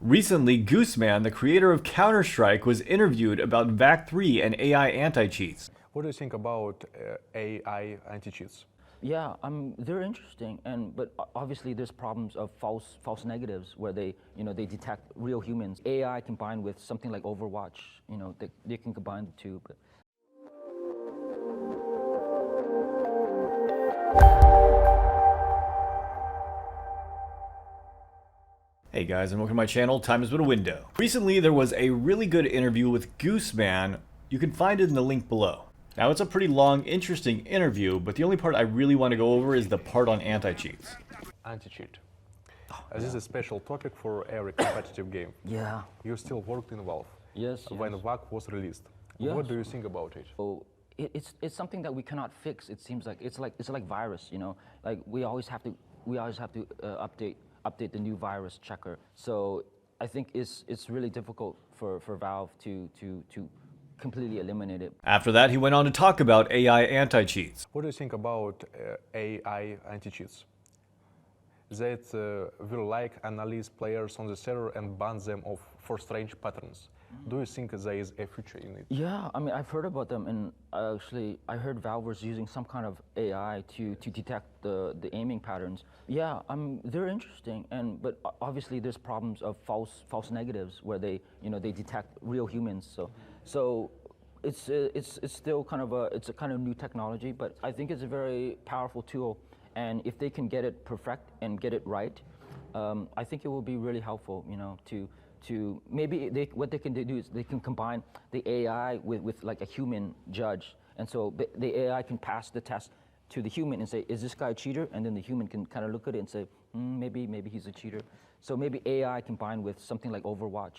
Recently, Gooseman, the creator of Counter-Strike, was interviewed about VAC3 and AI anti-cheats. What do you think about AI anti-cheats? Yeah, they're interesting, but obviously there's problems of false negatives where they detect real humans. AI combined with something like Overwatch, they can combine the two. But Hey guys, and welcome to my channel, Time is but a window. Recently, there was a really good interview with Gooseman. You can find it in the link below. Now, it's a pretty long, interesting interview, but the only part I really want to go over is the part on anti-cheats. Anti-cheat. This is a special topic for every competitive game. yeah, You still worked in Valve yes. when VAC was released. Yes. What do you think about it? So it's something that we cannot fix. It seems like it's like virus, like we always have to update the new virus checker. So I think it's really difficult for Valve to completely eliminate it. After that, he went on to talk about AI anti-cheats. What do you think about AI anti-cheats? That will analyze players on the server and ban them for strange patterns. Do you think there is a future in it? Yeah, I mean, I've heard about them, and I heard Valve was using some kind of AI to detect the aiming patterns. Yeah, they're interesting, but obviously there's problems of false negatives where they detect real humans. So it's still kind of a kind of new technology, but I think it's a very powerful tool, and if they can get it perfect and get it right, I think it will be really helpful, to maybe what they can do is they can combine the AI with like a human judge, and so the AI can pass the test to the human and say, is this guy a cheater? And then the human can kind of look at it and say, maybe he's a cheater. So maybe AI combined with something like Overwatch,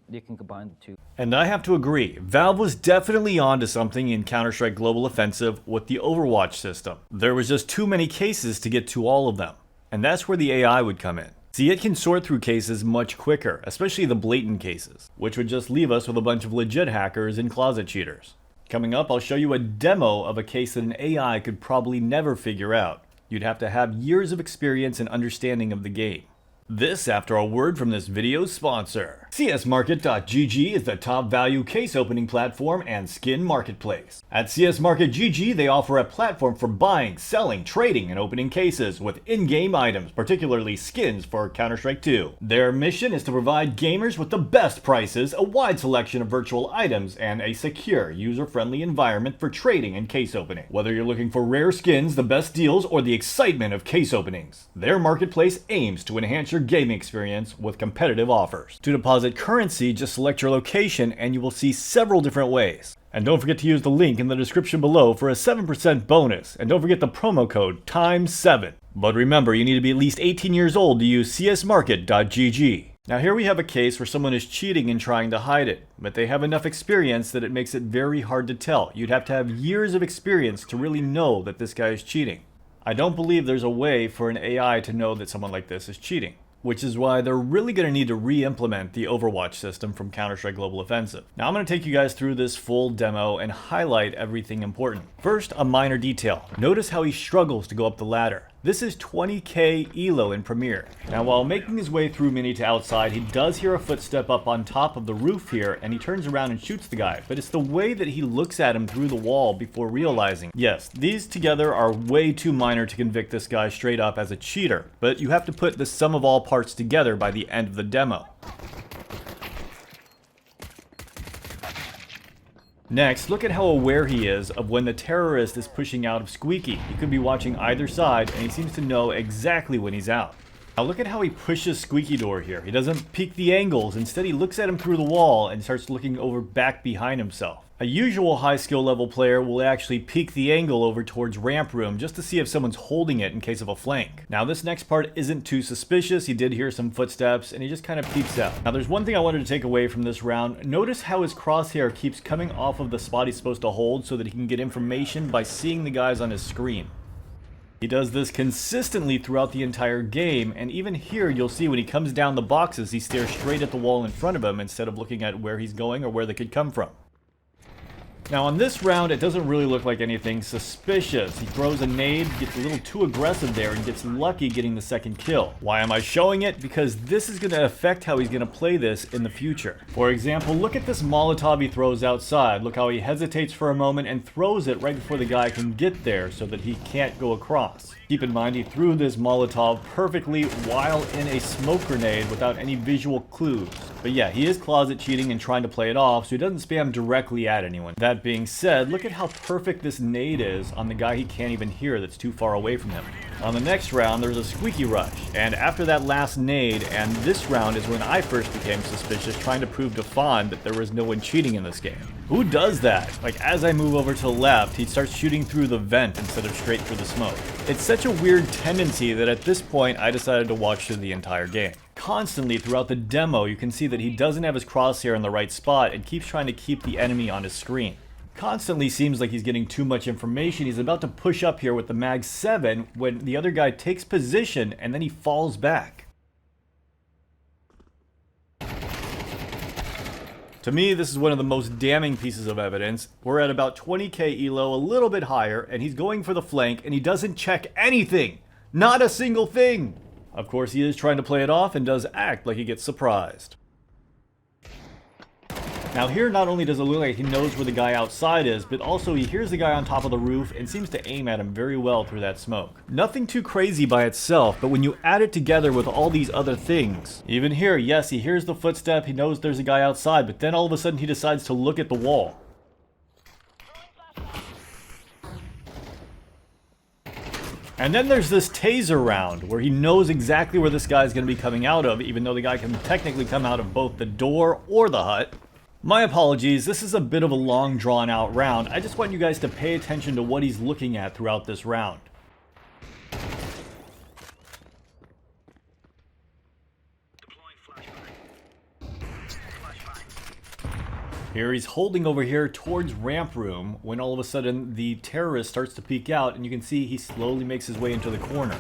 they can combine the two. And I have to agree, Valve was definitely onto something in Counter-Strike Global Offensive with the Overwatch system. There was just too many cases to get to all of them, and that's where the AI would come in. See, it can sort through cases much quicker, especially the blatant cases, which would just leave us with a bunch of legit hackers and closet cheaters. Coming up, I'll show you a demo of a case that an AI could probably never figure out. You'd have to have years of experience and understanding of the game. This after a word from this video's sponsor. CSMarket.gg is the top value case opening platform and skin marketplace. At CSMarket.gg, they offer a platform for buying, selling, trading, and opening cases with in-game items, particularly skins for Counter-Strike 2. Their mission is to provide gamers with the best prices, a wide selection of virtual items, and a secure, user-friendly environment for trading and case opening. Whether you're looking for rare skins, the best deals, or the excitement of case openings, their marketplace aims to enhance your gaming experience with competitive offers. To deposit currency, just select your location and you will see several different ways. And don't forget to use the link in the description below for a 7% bonus. And don't forget the promo code TIME7. But remember, you need to be at least 18 years old to use csmarket.gg. Now here we have a case where someone is cheating and trying to hide it, but they have enough experience that it makes it very hard to tell. You'd have to have years of experience to really know that this guy is cheating. I don't believe there's a way for an AI to know that someone like this is cheating, which is why they're really going to need to re-implement the Overwatch system from Counter-Strike Global Offensive. Now I'm going to take you guys through this full demo and highlight everything important. First, a minor detail. Notice how he struggles to go up the ladder. This is 20k ELO in Premiere. Now while making his way through Mini to outside, he does hear a footstep up on top of the roof here, and he turns around and shoots the guy. But it's the way that he looks at him through the wall before realizing, yes, these together are way too minor to convict this guy straight up as a cheater. But you have to put the sum of all parts together by the end of the demo. Next, look at how aware he is of when the terrorist is pushing out of Squeaky. He could be watching either side, and he seems to know exactly when he's out. Now look at how he pushes Squeaky Door here. He doesn't peek the angles. Instead, he looks at him through the wall and starts looking over back behind himself. A usual high skill level player will actually peek the angle over towards ramp room just to see if someone's holding it in case of a flank. Now this next part isn't too suspicious. He did hear some footsteps and he just kind of peeks out. Now there's one thing I wanted to take away from this round. Notice how his crosshair keeps coming off of the spot he's supposed to hold so that he can get information by seeing the guys on his screen. He does this consistently throughout the entire game, and even here you'll see when he comes down the boxes, he stares straight at the wall in front of him instead of looking at where he's going or where they could come from. Now on this round, it doesn't really look like anything suspicious. He throws a nade, gets a little too aggressive there, and gets lucky getting the second kill. Why am I showing it? Because this is going to affect how he's going to play this in the future. For example, look at this Molotov he throws outside. Look how he hesitates for a moment and throws it right before the guy can get there so that he can't go across. Keep in mind, he threw this Molotov perfectly while in a smoke grenade without any visual clues. But yeah, he is closet cheating and trying to play it off, so he doesn't spam directly at anyone. That being said, look at how perfect this nade is on the guy he can't even hear that's too far away from him. On the next round, there's a squeaky rush, and after that last nade, and this round is when I first became suspicious, trying to prove to Fawn that there was no one cheating in this game. Who does that? Like, as I move over to the left, he starts shooting through the vent instead of straight through the smoke. It's such a weird tendency that at this point, I decided to watch through the entire game. Constantly throughout the demo, you can see that he doesn't have his crosshair in the right spot and keeps trying to keep the enemy on his screen. Constantly seems like he's getting too much information. He's about to push up here with the Mag 7 when the other guy takes position and then he falls back. To me, this is one of the most damning pieces of evidence. We're at about 20k elo, a little bit higher, and he's going for the flank and he doesn't check anything. Not a single thing. Of course, he is trying to play it off and does act like he gets surprised. Now here, not only does it look like he knows where the guy outside is, but also he hears the guy on top of the roof and seems to aim at him very well through that smoke. Nothing too crazy by itself, but when you add it together with all these other things. Even here, yes, he hears the footstep, he knows there's a guy outside, but then all of a sudden he decides to look at the wall. And then there's this taser round, where he knows exactly where this guy's going to be coming out of, even though the guy can technically come out of both the door or the hut. My apologies, this is a bit of a long drawn out round. I just want you guys to pay attention to what he's looking at throughout this round. Here he's holding over here towards ramp room when all of a sudden the terrorist starts to peek out and you can see he slowly makes his way into the corner.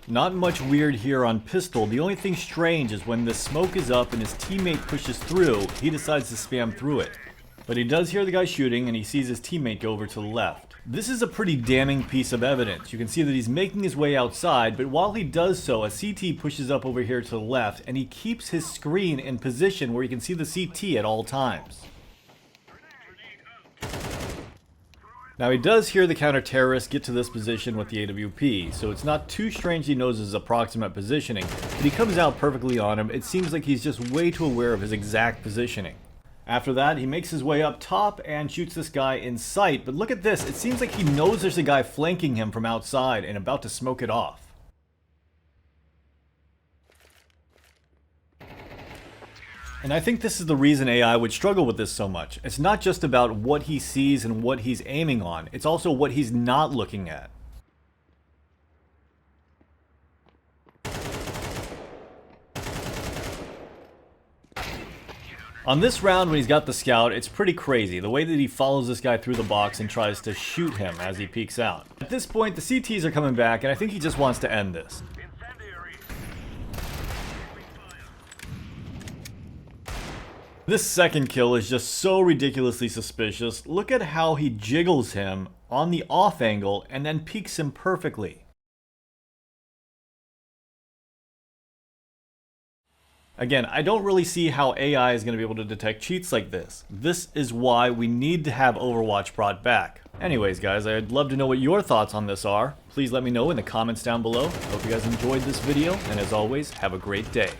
Not much weird here on pistol. The only thing strange is when the smoke is up and his teammate pushes through, he decides to spam through it. But he does hear the guy shooting and he sees his teammate go over to the left. This is a pretty damning piece of evidence. You can see that he's making his way outside, but while he does so, a CT pushes up over here to the left and he keeps his screen in position where you can see the CT at all times. Now he does hear the counter-terrorist get to this position with the AWP, so it's not too strange he knows his approximate positioning, but he comes out perfectly on him. It seems like he's just way too aware of his exact positioning. After that, he makes his way up top and shoots this guy in sight, but look at this, it seems like he knows there's a guy flanking him from outside and about to smoke it off. And I think this is the reason AI would struggle with this so much. It's not just about what he sees and what he's aiming on, it's also what he's not looking at. On this round when he's got the scout, it's pretty crazy, the way that he follows this guy through the box and tries to shoot him as he peeks out. At this point, the CTs are coming back and I think he just wants to end this. This second kill is just so ridiculously suspicious. Look at how he jiggles him on the off angle and then peeks him perfectly. Again, I don't really see how AI is going to be able to detect cheats like this. This is why we need to have Overwatch brought back. Anyways guys, I'd love to know what your thoughts on this are. Please let me know in the comments down below. I hope you guys enjoyed this video, and as always, have a great day.